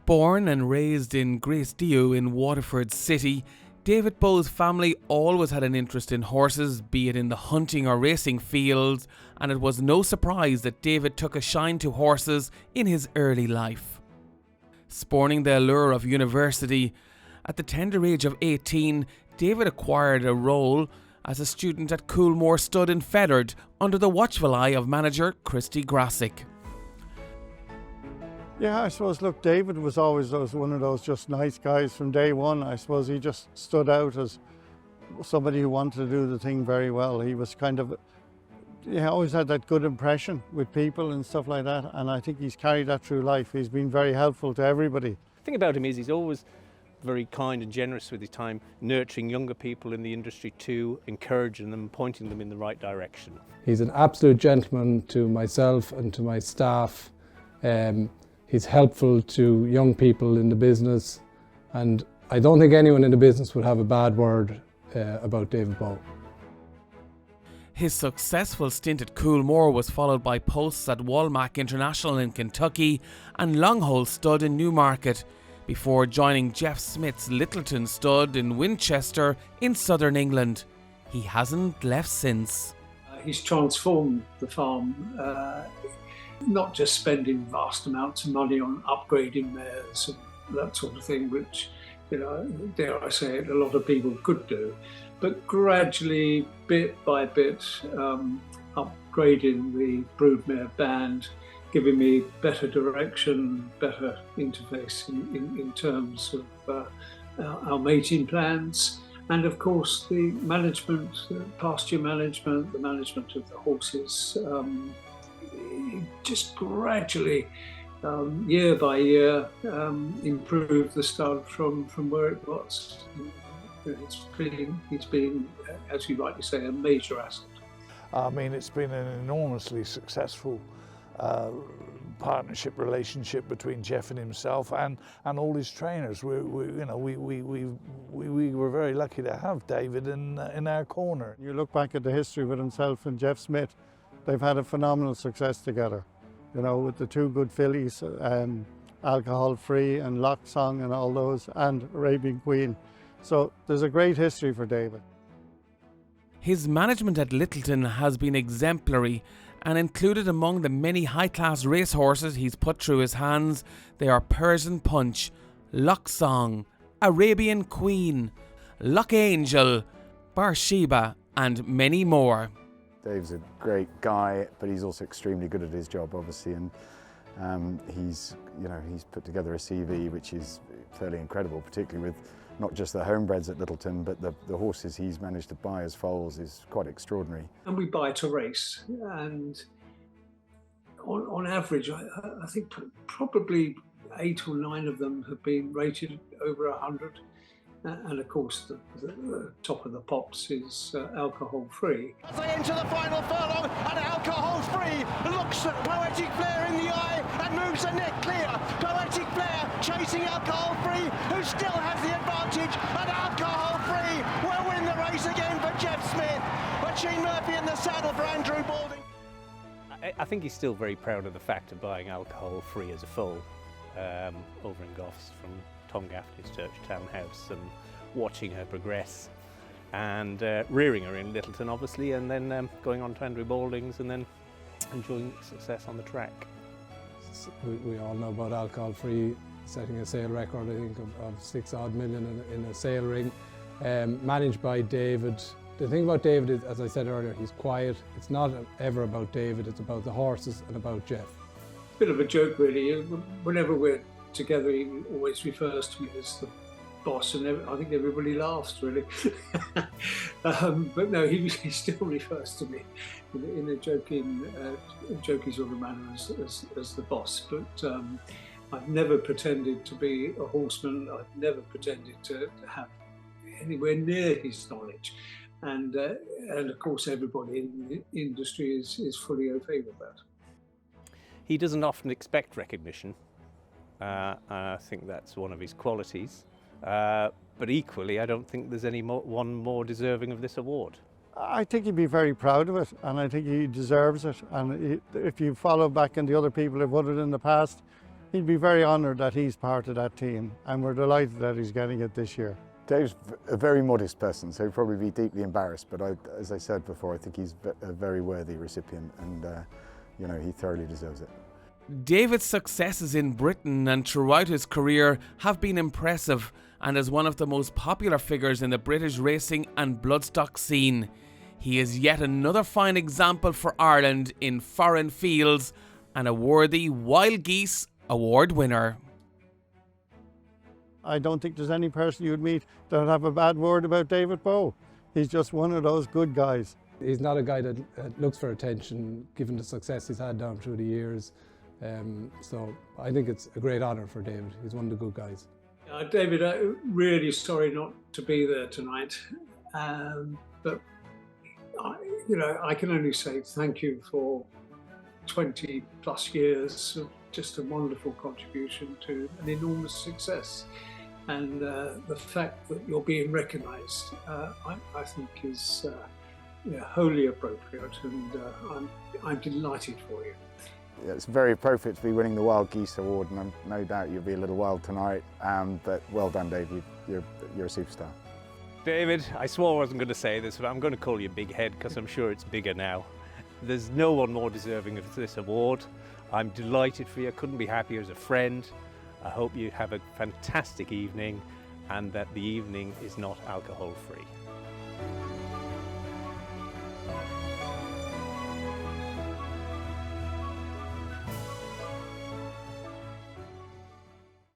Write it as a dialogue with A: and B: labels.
A: Born and raised in Gracedieu in Waterford City, David Bowe's family always had an interest in horses, be it in the hunting or racing fields, and it was no surprise that David took a shine to horses in his early life. Sporting the allure of university, at the tender age of 18, David acquired a role as a student at Coolmore Stud in Feathered under the watchful eye of manager Christy Grassick.
B: Yeah, I suppose, look, David was always one of those just nice guys from day one. I suppose he just stood out as somebody who wanted to do the thing very well. He was he always had that good impression with people and stuff like that, and I think he's carried that through life. He's been very helpful to everybody.
C: The thing about him is he's always very kind and generous with his time, nurturing younger people in the industry too, encouraging them, pointing them in the right direction.
D: He's an absolute gentleman to myself and to my staff. He's helpful to young people in the business, and I don't think anyone in the business would have a bad word about David Bowe.
A: His successful stint at Coolmore was followed by posts at Walmack International in Kentucky and Longhole Stud in Newmarket, before joining Jeff Smith's Littleton Stud in Winchester in southern England. He hasn't left since.
E: He's transformed the farm, not just spending vast amounts of money on upgrading mares and that sort of thing, which, dare I say it, a lot of people could do, but gradually, bit by bit, upgrading the broodmare band, giving me better direction, better interface in terms of our mating plans, and of course the management, pasture management, the management of the horses, just gradually, year by year, improved the stud from where it was. It's been, as you rightly say, a major asset.
F: I mean, it's been an enormously successful partnership relationship between Jeff and himself and all his trainers. We were very lucky to have David in our corner.
B: You look back at the history with himself and Jeff Smith, they've had a phenomenal success together. With the two good fillies, Alcohol Free and Lock Song and all those, and Arabian Queen. So there's a great history for David.
A: His management at Littleton has been exemplary, and included among the many high-class racehorses he's put through his hands, they are Persian Punch, Lock Song, Arabian Queen, Lock Angel, Barsheba, and many more.
G: Dave's a great guy, but he's also extremely good at his job, obviously, and he's put together a CV which is fairly incredible, particularly with not just the homebreds at Littleton, but the horses he's managed to buy as foals is quite extraordinary.
E: And we buy to race, and on average, I think probably 8 or 9 of them have been rated over 100. And of course, the top of the pops is Alcohol Free.
H: As they enter the final furlong, and Alcohol Free looks at Poetic Flare in the eye and moves the neck clear. Poetic Flare chasing Alcohol Free, who still has the advantage, and Alcohol Free will win the race again for Jeff Smith. But Shane Murphy in the saddle for Andrew Balding.
C: I think he's still very proud of the fact of buying Alcohol Free as a foal over in Goffs from Tom Gaffney's Churchtown House, and watching her progress and rearing her in Littleton, obviously, and then going on to Andrew Balding's and then enjoying success on the track.
D: We all know about Alcohol Free setting a sale record, I think, of 6 odd million in a sale ring, managed by David. The thing about David is, as I said earlier, he's quiet. It's not ever about David, it's about the horses and about Jeff.
E: Bit of a joke, really. Whenever we're together, he always refers to me as the boss, and I think everybody laughs, really. But no, he still refers to me in a joking sort of manner as the boss. But I've never pretended to be a horseman. I've never pretended to have anywhere near his knowledge. And of course, everybody in the industry is fully au fait with that.
C: He doesn't often expect recognition. I think that's one of his qualities. But equally, I don't think there's one more deserving of this award.
B: I think he'd be very proud of it, and I think he deserves it. And if you follow back in the other people who've won it in the past, he'd be very honoured that he's part of that team, and we're delighted that he's getting it this year.
G: Dave's a very modest person, so he'll probably be deeply embarrassed, but as I said before, I think he's a very worthy recipient, and you know, he thoroughly deserves it.
A: David's successes in Britain and throughout his career have been impressive, and as one of the most popular figures in the British racing and bloodstock scene. He is yet another fine example for Ireland in foreign fields and a worthy Wild Geese award winner.
B: I don't think there's any person you'd meet that would have a bad word about David Bowe. He's just one of those good guys.
D: He's not a guy that looks for attention, given the success he's had down through the years. So I think it's a great honour for David. He's one of the good guys.
E: David, I'm really sorry not to be there tonight, but I can only say thank you for 20 plus years of just a wonderful contribution to an enormous success. And the fact that you're being recognised, I think is wholly appropriate, and I'm delighted for you.
G: It's very appropriate to be winning the Wild Geese Award, and no doubt you'll be a little wild tonight, but well done, Dave, you're a superstar.
C: David, I swore I wasn't going to say this, but I'm going to call you Big Head because I'm sure it's bigger now. There's no one more deserving of this award. I'm delighted for you, I couldn't be happier as a friend. I hope you have a fantastic evening and that the evening is not alcohol free.